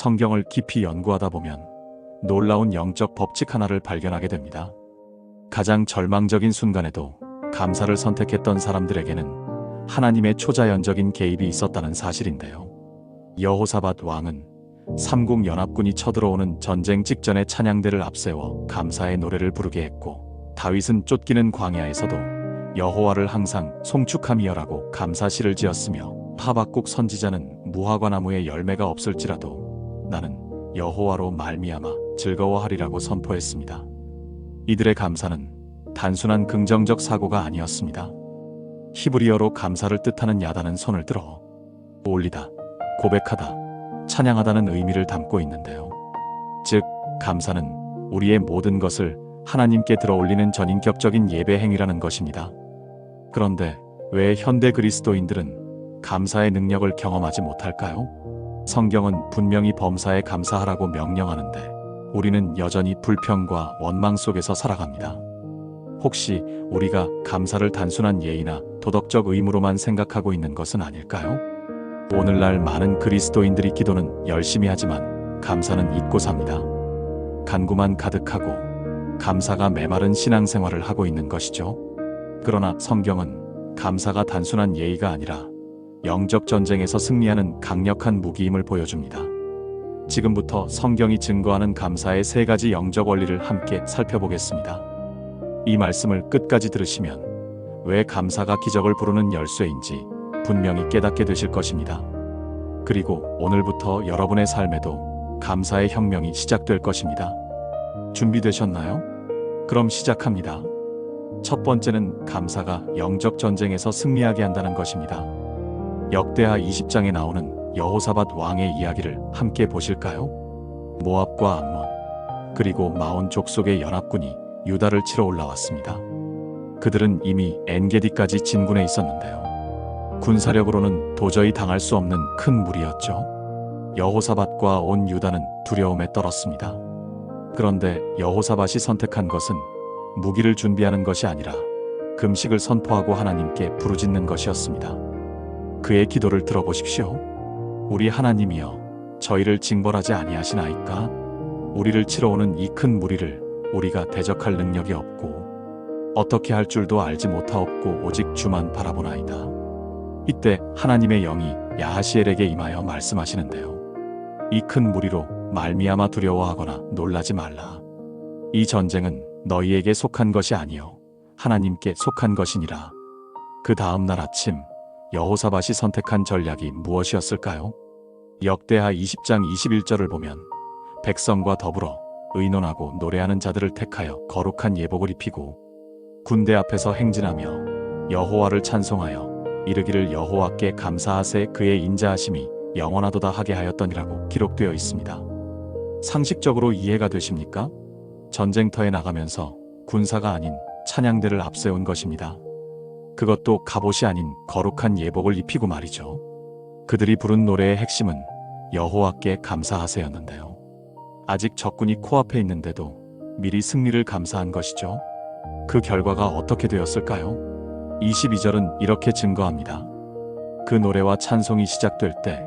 성경을 깊이 연구하다 보면 놀라운 영적 법칙 하나를 발견하게 됩니다. 가장 절망적인 순간에도 감사를 선택했던 사람들에게는 하나님의 초자연적인 개입이 있었다는 사실인데요. 여호사밧 왕은 삼국 연합군이 쳐들어오는 전쟁 직전에 찬양대를 앞세워 감사의 노래를 부르게 했고, 다윗은 쫓기는 광야에서도 여호와를 항상 송축함이여라고 감사시를 지었으며, 하박국 선지자는 무화과나무에 열매가 없을지라도 나는 여호와로 말미암아 즐거워하리라고 선포했습니다. 이들의 감사는 단순한 긍정적 사고가 아니었습니다. 히브리어로 감사를 뜻하는 야단은 손을 들어 올리다, 고백하다, 찬양하다는 의미를 담고 있는데요. 즉, 감사는 우리의 모든 것을 하나님께 들어올리는 전인격적인 예배 행위라는 것입니다. 그런데 왜 현대 그리스도인들은 감사의 능력을 경험하지 못할까요? 성경은 분명히 범사에 감사하라고 명령하는데 우리는 여전히 불평과 원망 속에서 살아갑니다. 혹시 우리가 감사를 단순한 예의나 도덕적 의무로만 생각하고 있는 것은 아닐까요? 오늘날 많은 그리스도인들이 기도는 열심히 하지만 감사는 잊고 삽니다. 간구만 가득하고 감사가 메마른 신앙생활을 하고 있는 것이죠. 그러나 성경은 감사가 단순한 예의가 아니라 영적 전쟁에서 승리하는 강력한 무기임을 보여줍니다. 지금부터 성경이 증거하는 감사의 3가지 영적 원리를 함께 살펴보겠습니다. 이 말씀을 끝까지 들으시면 왜 감사가 기적을 부르는 열쇠인지 분명히 깨닫게 되실 것입니다. 그리고 오늘부터 여러분의 삶에도 감사의 혁명이 시작될 것입니다. 준비되셨나요? 그럼 시작합니다. 첫 번째는 감사가 영적 전쟁에서 승리하게 한다는 것입니다. 역대하 20장에 나오는 여호사밧 왕의 이야기를 함께 보실까요? 모압과 암몬, 그리고 마온 족속의 연합군이 유다를 치러 올라왔습니다. 그들은 이미 엔게디까지 진군해 있었는데요. 군사력으로는 도저히 당할 수 없는 큰 무리였죠. 여호사밧과 온 유다는 두려움에 떨었습니다. 그런데 여호사밧이 선택한 것은 무기를 준비하는 것이 아니라 금식을 선포하고 하나님께 부르짖는 것이었습니다. 그의 기도를 들어보십시오. 우리 하나님이여, 저희를 징벌하지 아니하시나이까? 우리를 치러 오는 이 큰 무리를 우리가 대적할 능력이 없고 어떻게 할 줄도 알지 못하옵고 오직 주만 바라보나이다. 이때 하나님의 영이 야하시엘에게 임하여 말씀하시는데요. 이 큰 무리로 말미암아 두려워하거나 놀라지 말라. 이 전쟁은 너희에게 속한 것이 아니요 하나님께 속한 것이니라. 그 다음 날 아침 여호사밧이 선택한 전략이 무엇이었을까요? 역대하 20장 21절을 보면 백성과 더불어 의논하고 노래하는 자들을 택하여 거룩한 예복을 입히고 군대 앞에서 행진하며 여호와를 찬송하여 이르기를 여호와께 감사하세 그의 인자하심이 영원하도다 하게 하였더니라고 기록되어 있습니다. 상식적으로 이해가 되십니까? 전쟁터에 나가면서 군사가 아닌 찬양대를 앞세운 것입니다. 그것도 갑옷이 아닌 거룩한 예복을 입히고 말이죠. 그들이 부른 노래의 핵심은 여호와께 감사하세였는데요. 아직 적군이 코앞에 있는데도 미리 승리를 감사한 것이죠. 그 결과가 어떻게 되었을까요? 22절은 이렇게 증거합니다. 그 노래와 찬송이 시작될 때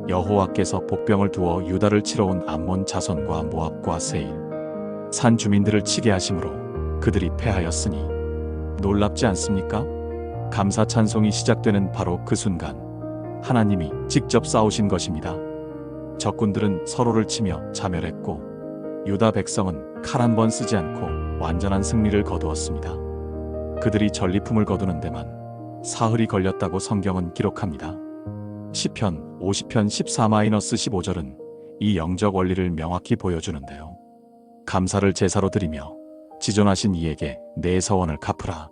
여호와께서 복병을 두어 유다를 치러 온 암몬 자손과 모압과 세일 산 주민들을 치게 하심으로 그들이 패하였으니 놀랍지 않습니까? 감사 찬송이 시작되는 바로 그 순간 하나님이 직접 싸우신 것입니다. 적군들은 서로를 치며 자멸했고 유다 백성은 칼 한 번 쓰지 않고 완전한 승리를 거두었습니다. 그들이 전리품을 거두는 데만 사흘이 걸렸다고 성경은 기록합니다. 시편 50편 14-15절은 이 영적 원리를 명확히 보여주는데요. 감사를 제사로 드리며 지존하신 이에게 내 서원을 갚으라.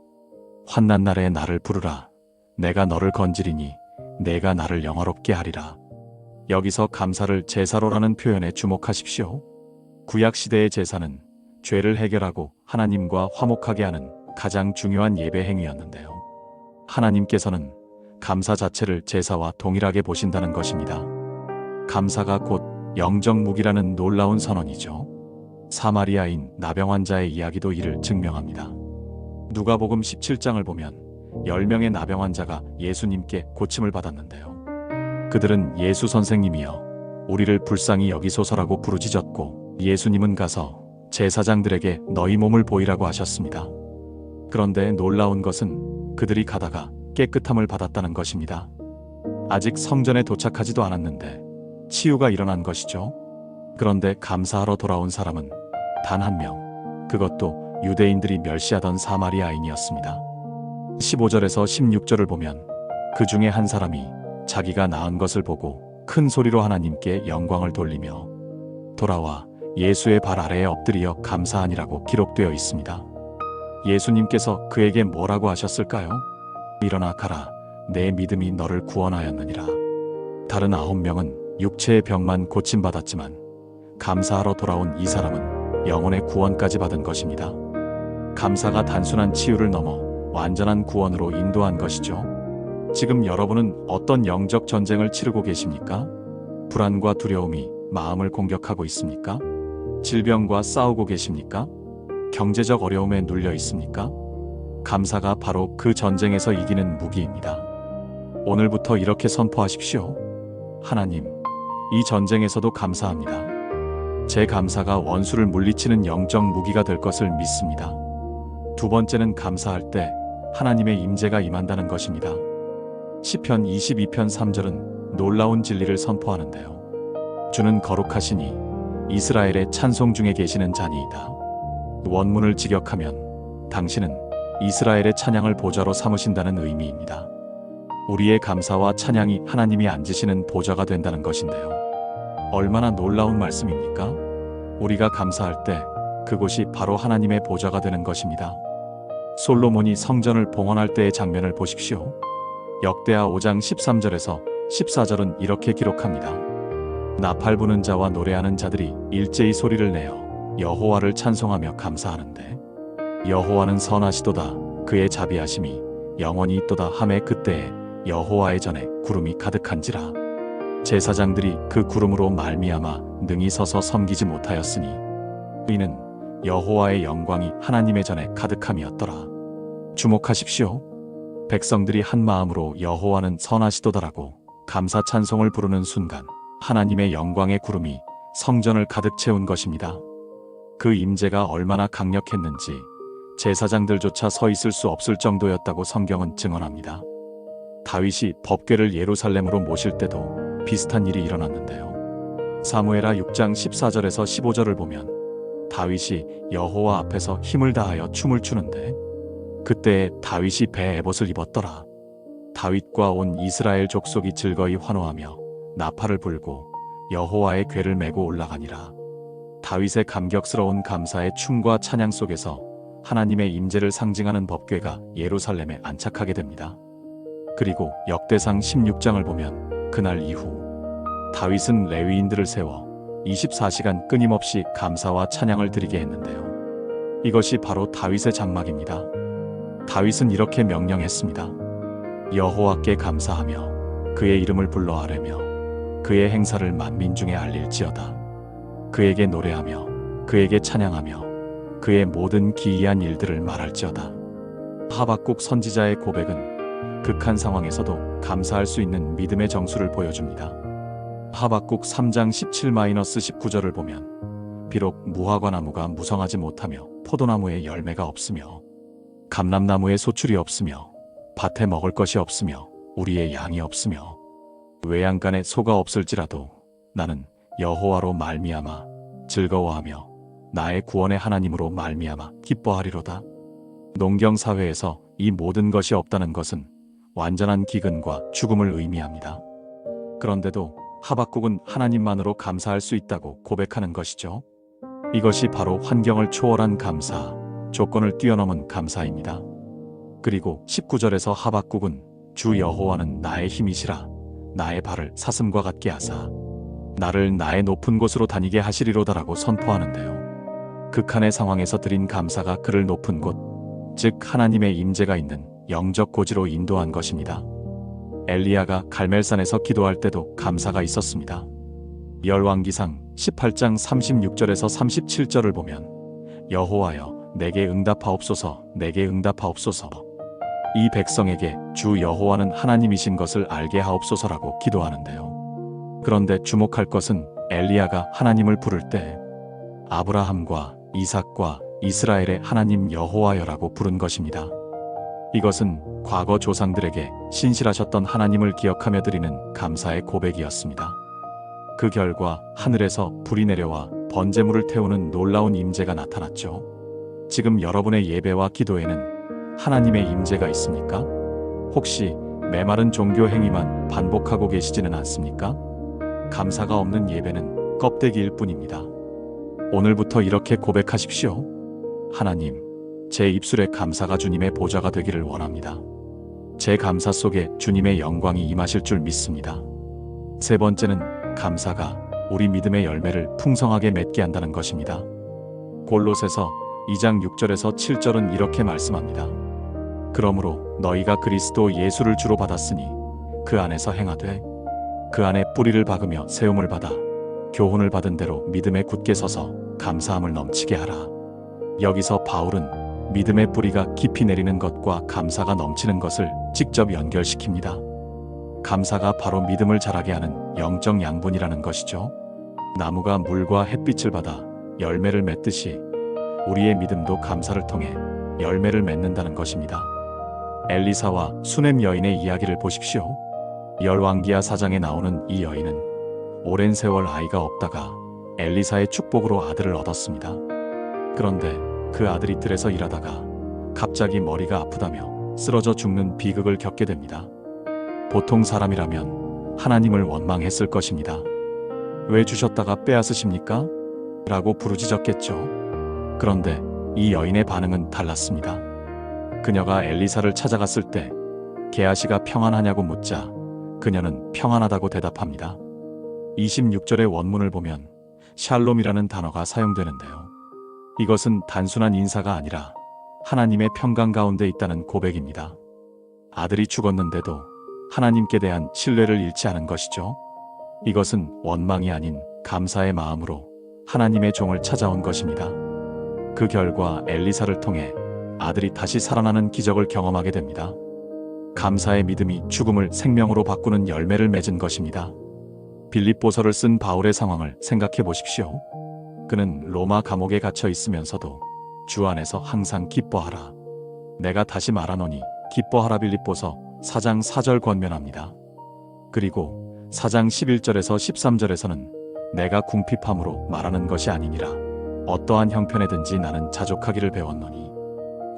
환난 날에 나를 부르라. 내가 너를 건지리니 내가 나를 영화롭게 하리라. 여기서 감사를 제사로라는 표현에 주목하십시오. 구약시대의 제사는 죄를 해결하고 하나님과 화목하게 하는 가장 중요한 예배 행위였는데요. 하나님께서는 감사 자체를 제사와 동일하게 보신다는 것입니다. 감사가 곧 영적 무기라는 놀라운 선언이죠. 사마리아인 나병 환자의 이야기도 이를 증명합니다. 누가복음 17장을 보면 10명의 나병 환자가 예수님께 고침을 받았는데요. 그들은 예수 선생님이여 우리를 불쌍히 여기소서라고 부르짖었고 예수님은 가서 제사장들에게 너희 몸을 보이라고 하셨습니다. 그런데 놀라운 것은 그들이 가다가 깨끗함을 받았다는 것입니다. 아직 성전에 도착하지도 않았는데 치유가 일어난 것이죠. 그런데 감사하러 돌아온 사람은 단 한 명, 그것도 유대인들이 멸시하던 사마리아인이었습니다. 15절에서 16절을 보면 그 중에 한 사람이 자기가 나은 것을 보고 큰 소리로 하나님께 영광을 돌리며 돌아와 예수의 발 아래에 엎드려 감사하니라고 기록되어 있습니다. 예수님께서 그에게 뭐라고 하셨을까요? 일어나 가라, 내 믿음이 너를 구원하였느니라. 다른 9명은 육체의 병만 고침받았지만 감사하러 돌아온 이 사람은 영혼의 구원까지 받은 것입니다. 감사가 단순한 치유를 넘어 완전한 구원으로 인도한 것이죠. 지금 여러분은 어떤 영적 전쟁을 치르고 계십니까? 불안과 두려움이 마음을 공격하고 있습니까? 질병과 싸우고 계십니까? 경제적 어려움에 눌려 있습니까? 감사가 바로 그 전쟁에서 이기는 무기입니다. 오늘부터 이렇게 선포하십시오. 하나님, 이 전쟁에서도 감사합니다. 제 감사가 원수를 물리치는 영적 무기가 될 것을 믿습니다. 두 번째는 감사할 때 하나님의 임재가 임한다는 것입니다. 시편 22편 3절은 놀라운 진리를 선포하는데요. 주는 거룩하시니 이스라엘의 찬송 중에 계시는 자니이다. 원문을 직역하면 당신은 이스라엘의 찬양을 보좌로 삼으신다는 의미입니다. 우리의 감사와 찬양이 하나님이 앉으시는 보좌가 된다는 것인데요. 얼마나 놀라운 말씀입니까? 우리가 감사할 때 그곳이 바로 하나님의 보좌가 되는 것입니다. 솔로몬이 성전을 봉헌할 때의 장면을 보십시오. 역대하 5장 13절에서 14절은 이렇게 기록합니다. 나팔 부는 자와 노래하는 자들이 일제히 소리를 내어 여호와를 찬송하며 감사하는데 여호와는 선하시도다. 그의 자비하심이 영원히 있도다 하매 그때에 여호와의 전에 구름이 가득한지라. 제사장들이 그 구름으로 말미암아 능히 서서 섬기지 못하였으니 이는 여호와의 영광이 하나님의 전에 가득함이었더라. 주목하십시오. 백성들이 한 마음으로 여호와는 선하시도다라고 감사 찬송을 부르는 순간 하나님의 영광의 구름이 성전을 가득 채운 것입니다. 그 임재가 얼마나 강력했는지 제사장들조차 서 있을 수 없을 정도였다고 성경은 증언합니다. 다윗이 법궤를 예루살렘으로 모실 때도 비슷한 일이 일어났는데요. 사무엘하 6장 14절에서 15절을 보면 다윗이 여호와 앞에서 힘을 다하여 춤을 추는데 그때에 다윗이 배 에봇을 입었더라. 다윗과 온 이스라엘 족속이 즐거이 환호하며 나팔을 불고 여호와의 궤를 메고 올라가니라. 다윗의 감격스러운 감사의 춤과 찬양 속에서 하나님의 임재를 상징하는 법궤가 예루살렘에 안착하게 됩니다. 그리고 역대상 16장을 보면 그날 이후 다윗은 레위인들을 세워 24시간 끊임없이 감사와 찬양을 드리게 했는데요. 이것이 바로 다윗의 장막입니다. 다윗은 이렇게 명령했습니다. 여호와께 감사하며 그의 이름을 불러 아뢰며 그의 행사를 만민 중에 알릴지어다. 그에게 노래하며 그에게 찬양하며 그의 모든 기이한 일들을 말할지어다. 하박국 선지자의 고백은 극한 상황에서도 감사할 수 있는 믿음의 정수를 보여줍니다. 하박국 3장 17-19절을 보면 비록 무화과 나무가 무성하지 못하며 포도나무에 열매가 없으며 감람나무에 소출이 없으며 밭에 먹을 것이 없으며 우리의 양이 없으며 외양간에 소가 없을지라도 나는 여호와로 말미암아 즐거워하며 나의 구원의 하나님으로 말미암아 기뻐하리로다. 농경 사회에서 이 모든 것이 없다는 것은 완전한 기근과 죽음을 의미합니다. 그런데도 하박국은 하나님만으로 감사할 수 있다고 고백하는 것이죠. 이것이 바로 환경을 초월한 감사, 조건을 뛰어넘은 감사입니다. 그리고 19절에서 하박국은 주 여호와는 나의 힘이시라 나의 발을 사슴과 같게 하사 나를 나의 높은 곳으로 다니게 하시리로다라고 선포하는데요. 극한의 상황에서 드린 감사가 그를 높은 곳, 즉 하나님의 임재가 있는 영적 고지로 인도한 것입니다. 엘리야가 갈멜산에서 기도할 때도 감사가 있었습니다. 열왕기상 18장 36절에서 37절을 보면 여호와여 내게 응답하옵소서 내게 응답하옵소서 이 백성에게 주 여호와는 하나님이신 것을 알게 하옵소서라고 기도하는데요. 그런데 주목할 것은 엘리야가 하나님을 부를 때 아브라함과 이삭과 이스라엘의 하나님 여호와여라고 부른 것입니다. 이것은 과거 조상들에게 신실하셨던 하나님을 기억하며 드리는 감사의 고백이었습니다. 그 결과 하늘에서 불이 내려와 번제물을 태우는 놀라운 임재가 나타났죠. 지금 여러분의 예배와 기도에는 하나님의 임재가 있습니까? 혹시 메마른 종교 행위만 반복하고 계시지는 않습니까? 감사가 없는 예배는 껍데기일 뿐입니다. 오늘부터 이렇게 고백하십시오. 하나님, 제 입술에 감사가 주님의 보좌가 되기를 원합니다. 제 감사 속에 주님의 영광이 임하실 줄 믿습니다. 세 번째는 감사가 우리 믿음의 열매를 풍성하게 맺게 한다는 것입니다. 골로새서 2장 6절에서 7절은 이렇게 말씀합니다. 그러므로 너희가 그리스도 예수를 주로 받았으니 그 안에서 행하되 그 안에 뿌리를 박으며 세움을 받아 교훈을 받은 대로 믿음에 굳게 서서 감사함을 넘치게 하라. 여기서 바울은 믿음의 뿌리가 깊이 내리는 것과 감사가 넘치는 것을 직접 연결시킵니다. 감사가 바로 믿음을 자라게 하는 영적 양분이라는 것이죠. 나무가 물과 햇빛을 받아 열매를 맺듯이 우리의 믿음도 감사를 통해 열매를 맺는다는 것입니다. 엘리사와 수넴 여인의 이야기를 보십시오. 열왕기하 4장에 나오는 이 여인은 오랜 세월 아이가 없다가 엘리사의 축복으로 아들을 얻었습니다. 그런데 그 아들이 들에서 일하다가 갑자기 머리가 아프다며 쓰러져 죽는 비극을 겪게 됩니다. 보통 사람이라면 하나님을 원망했을 것입니다. 왜 주셨다가 빼앗으십니까? 라고 부르짖었겠죠. 그런데 이 여인의 반응은 달랐습니다. 그녀가 엘리사를 찾아갔을 때 게하시가 평안하냐고 묻자 그녀는 평안하다고 대답합니다. 26절의 원문을 보면 샬롬이라는 단어가 사용되는데요. 이것은 단순한 인사가 아니라 하나님의 평강 가운데 있다는 고백입니다. 아들이 죽었는데도 하나님께 대한 신뢰를 잃지 않은 것이죠. 이것은 원망이 아닌 감사의 마음으로 하나님의 종을 찾아온 것입니다. 그 결과 엘리사를 통해 아들이 다시 살아나는 기적을 경험하게 됩니다. 감사의 믿음이 죽음을 생명으로 바꾸는 열매를 맺은 것입니다. 빌립보서를 쓴 바울의 상황을 생각해 보십시오. 그는 로마 감옥에 갇혀 있으면서도 주 안에서 항상 기뻐하라. 내가 다시 말하노니 기뻐하라. 빌립보서 4장 4절 권면합니다. 그리고 4장 11절에서 13절에서는 내가 궁핍함으로 말하는 것이 아니니라. 어떠한 형편에든지 나는 자족하기를 배웠노니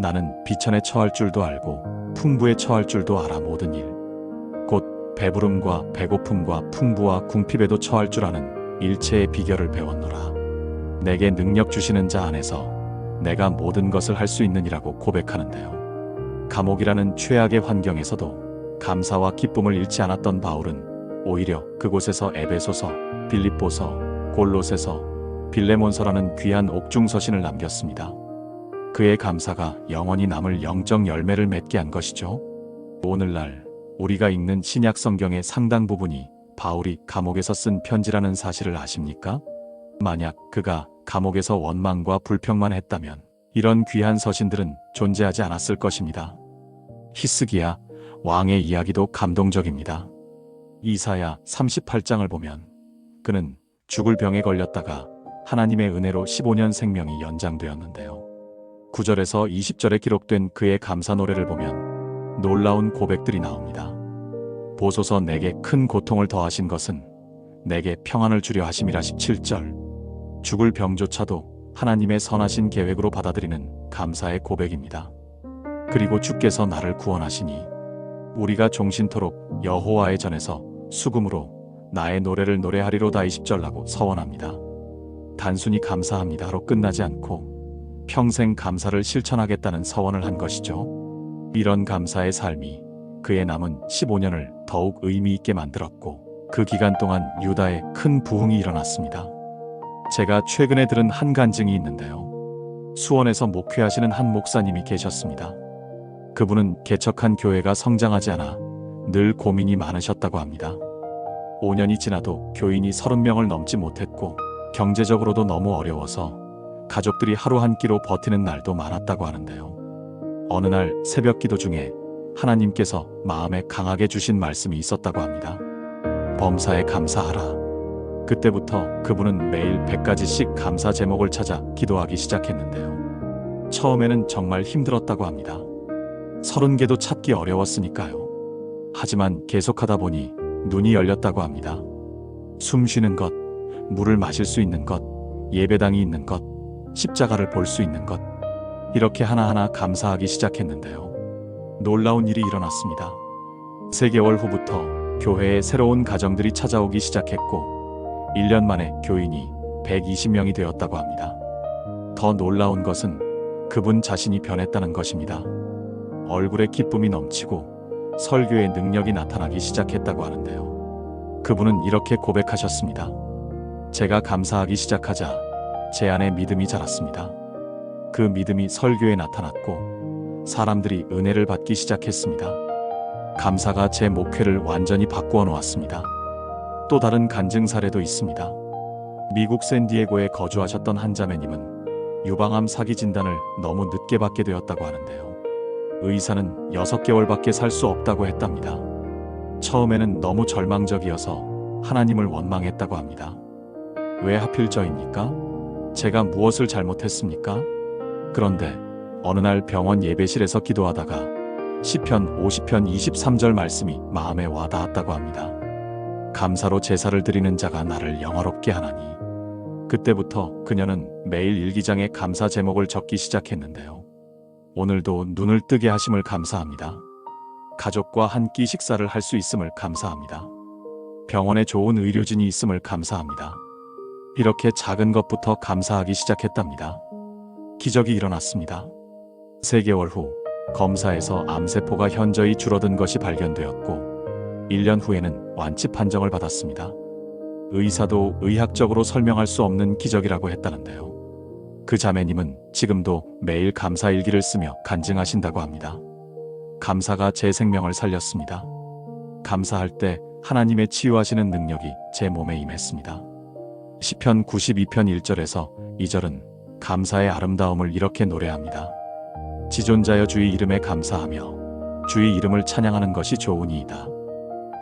나는 비천에 처할 줄도 알고 풍부에 처할 줄도 알아. 모든 일 곧 배부름과 배고픔과 풍부와 궁핍에도 처할 줄 아는 일체의 비결을 배웠노라. 내게 능력 주시는 자 안에서 내가 모든 것을 할 수 있느니라고 고백하는데요. 감옥이라는 최악의 환경에서도 감사와 기쁨을 잃지 않았던 바울은 오히려 그곳에서 에베소서, 빌립보서, 골로새서, 빌레몬서라는 귀한 옥중서신을 남겼습니다. 그의 감사가 영원히 남을 영적 열매를 맺게 한 것이죠. 오늘날 우리가 읽는 신약 성경의 상당 부분이 바울이 감옥에서 쓴 편지라는 사실을 아십니까? 만약 그가 감옥에서 원망과 불평만 했다면 이런 귀한 서신들은 존재하지 않았을 것입니다. 히스기야 왕의 이야기도 감동적입니다. 이사야 38장을 보면 그는 죽을 병에 걸렸다가 하나님의 은혜로 15년 생명이 연장되었는데요. 9절에서 20절에 기록된 그의 감사 노래를 보면 놀라운 고백들이 나옵니다. 보소서 내게 큰 고통을 더하신 것은 내게 평안을 주려 하심이라. 17절 죽을 병조차도 하나님의 선하신 계획으로 받아들이는 감사의 고백입니다. 그리고 주께서 나를 구원하시니 우리가 종신토록 여호와의 전에서 수금으로 나의 노래를 노래하리로다. 20절라고 서원합니다. 단순히 감사합니다로 끝나지 않고 평생 감사를 실천하겠다는 서원을 한 것이죠. 이런 감사의 삶이 그의 남은 15년을 더욱 의미 있게 만들었고 그 기간 동안 유다에 큰 부흥이 일어났습니다. 제가 최근에 들은 한 간증이 있는데요. 수원에서 목회하시는 한 목사님이 계셨습니다. 그분은 개척한 교회가 성장하지 않아 늘 고민이 많으셨다고 합니다. 5년이 지나도 교인이 30명을 넘지 못했고 경제적으로도 너무 어려워서 가족들이 하루 한 끼로 버티는 날도 많았다고 하는데요. 어느 날 새벽 기도 중에 하나님께서 마음에 강하게 주신 말씀이 있었다고 합니다. 범사에 감사하라. 그때부터 그분은 매일 100가지씩 감사 제목을 찾아 기도하기 시작했는데요. 처음에는 정말 힘들었다고 합니다. 30개도 찾기 어려웠으니까요. 하지만 계속하다 보니 눈이 열렸다고 합니다. 숨 쉬는 것, 물을 마실 수 있는 것, 예배당이 있는 것, 십자가를 볼 수 있는 것, 이렇게 하나하나 감사하기 시작했는데요. 놀라운 일이 일어났습니다. 3개월 후부터 교회에 새로운 가정들이 찾아오기 시작했고 1년 만에 교인이 120명이 되었다고 합니다. 더 놀라운 것은 그분 자신이 변했다는 것입니다. 얼굴에 기쁨이 넘치고 설교의 능력이 나타나기 시작했다고 하는데요. 그분은 이렇게 고백하셨습니다. 제가 감사하기 시작하자 제 안에 믿음이 자랐습니다. 그 믿음이 설교에 나타났고 사람들이 은혜를 받기 시작했습니다. 감사가 제 목회를 완전히 바꾸어 놓았습니다. 또 다른 간증 사례도 있습니다. 미국 샌디에고에 거주하셨던 한 자매님은 유방암 사기 진단을 너무 늦게 받게 되었다고 하는데요. 의사는 6개월밖에 살 수 없다고 했답니다. 처음에는 너무 절망적이어서 하나님을 원망했다고 합니다. 왜 하필 저입니까? 제가 무엇을 잘못했습니까? 그런데 어느 날 병원 예배실에서 기도하다가 시편 50편 23절 말씀이 마음에 와닿았다고 합니다. 감사로 제사를 드리는 자가 나를 영화롭게 하나니. 그때부터 그녀는 매일 일기장에 감사 제목을 적기 시작했는데요. 오늘도 눈을 뜨게 하심을 감사합니다. 가족과 한 끼 식사를 할 수 있음을 감사합니다. 병원에 좋은 의료진이 있음을 감사합니다. 이렇게 작은 것부터 감사하기 시작했답니다. 기적이 일어났습니다. 3개월 후 검사에서 암세포가 현저히 줄어든 것이 발견되었고 1년 후에는 완치 판정을 받았습니다. 의사도 의학적으로 설명할 수 없는 기적이라고 했다는데요. 그 자매님은 지금도 매일 감사 일기를 쓰며 간증하신다고 합니다. 감사가 제 생명을 살렸습니다. 감사할 때 하나님의 치유하시는 능력이 제 몸에 임했습니다. 시편 92편 1절에서 2절은 감사의 아름다움을 이렇게 노래합니다. 지존자여 주의 이름에 감사하며 주의 이름을 찬양하는 것이 좋으니이다.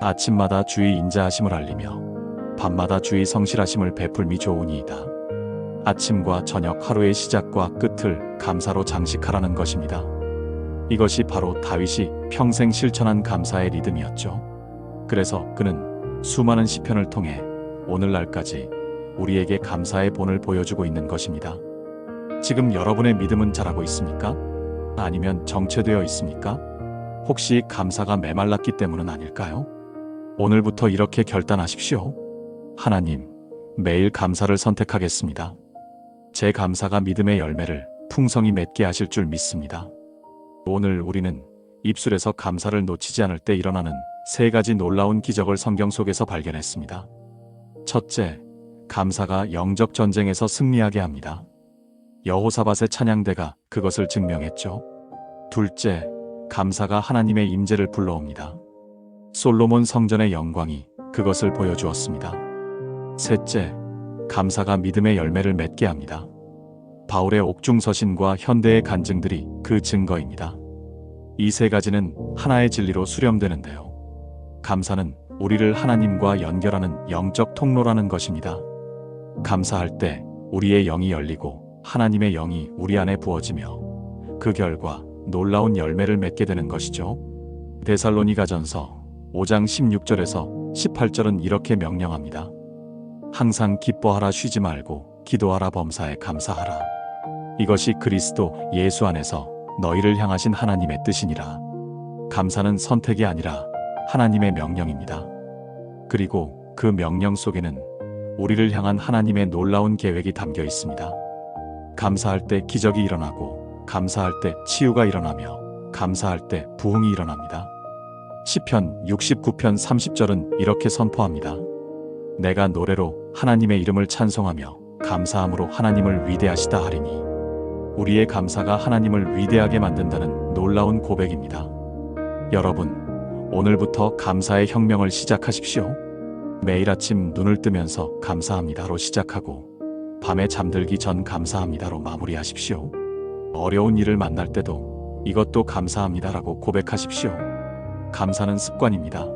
아침마다 주의 인자하심을 알리며 밤마다 주의 성실하심을 베풀미 좋으니이다. 아침과 저녁 하루의 시작과 끝을 감사로 장식하라는 것입니다. 이것이 바로 다윗이 평생 실천한 감사의 리듬이었죠. 그래서 그는 수많은 시편을 통해 오늘날까지 우리에게 감사의 본을 보여주고 있는 것입니다. 지금 여러분의 믿음은 자라고 있습니까? 아니면 정체되어 있습니까? 혹시 감사가 메말랐기 때문은 아닐까요? 오늘부터 이렇게 결단하십시오. 하나님, 매일 감사를 선택하겠습니다. 제 감사가 믿음의 열매를 풍성히 맺게 하실 줄 믿습니다. 오늘 우리는 입술에서 감사를 놓치지 않을 때 일어나는 3가지 놀라운 기적을 성경 속에서 발견했습니다. 첫째, 감사가 영적 전쟁에서 승리하게 합니다. 여호사밧의 찬양대가 그것을 증명했죠. 둘째, 감사가 하나님의 임재를 불러옵니다. 솔로몬 성전의 영광이 그것을 보여주었습니다. 셋째, 감사가 믿음의 열매를 맺게 합니다. 바울의 옥중서신과 현대의 간증들이 그 증거입니다. 이 3가지는 하나의 진리로 수렴되는데요. 감사는 우리를 하나님과 연결하는 영적 통로라는 것입니다. 감사할 때 우리의 영이 열리고 하나님의 영이 우리 안에 부어지며 그 결과 놀라운 열매를 맺게 되는 것이죠. 데살로니가전서 5장 16절에서 18절은 이렇게 명령합니다. 항상 기뻐하라 쉬지 말고 기도하라 범사에 감사하라. 이것이 그리스도 예수 안에서 너희를 향하신 하나님의 뜻이니라. 감사는 선택이 아니라 하나님의 명령입니다. 그리고 그 명령 속에는 우리를 향한 하나님의 놀라운 계획이 담겨 있습니다. 감사할 때 기적이 일어나고 감사할 때 치유가 일어나며 감사할 때 부흥이 일어납니다. 시편 69편 30절은 이렇게 선포합니다. 내가 노래로 하나님의 이름을 찬송하며 감사함으로 하나님을 위대하시다 하리니. 우리의 감사가 하나님을 위대하게 만든다는 놀라운 고백입니다. 여러분, 오늘부터 감사의 혁명을 시작하십시오. 매일 아침 눈을 뜨면서 감사합니다로 시작하고 밤에 잠들기 전 감사합니다로 마무리하십시오. 어려운 일을 만날 때도 이것도 감사합니다라고 고백하십시오. 감사는 습관입니다.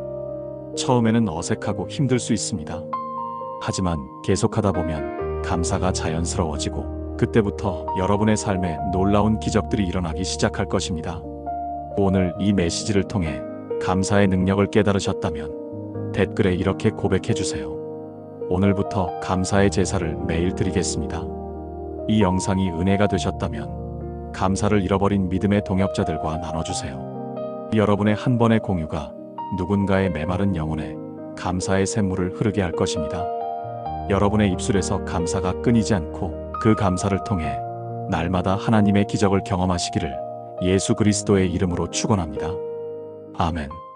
처음에는 어색하고 힘들 수 있습니다. 하지만 계속하다 보면 감사가 자연스러워지고 그때부터 여러분의 삶에 놀라운 기적들이 일어나기 시작할 것입니다. 오늘 이 메시지를 통해 감사의 능력을 깨달으셨다면 댓글에 이렇게 고백해 주세요. 오늘부터 감사의 제사를 매일 드리겠습니다. 이 영상이 은혜가 되셨다면 감사를 잃어버린 믿음의 동역자들과 나눠주세요. 여러분의 한 번의 공유가 누군가의 메마른 영혼에 감사의 샘물을 흐르게 할 것입니다. 여러분의 입술에서 감사가 끊이지 않고 그 감사를 통해 날마다 하나님의 기적을 경험하시기를 예수 그리스도의 이름으로 축원합니다. 아멘.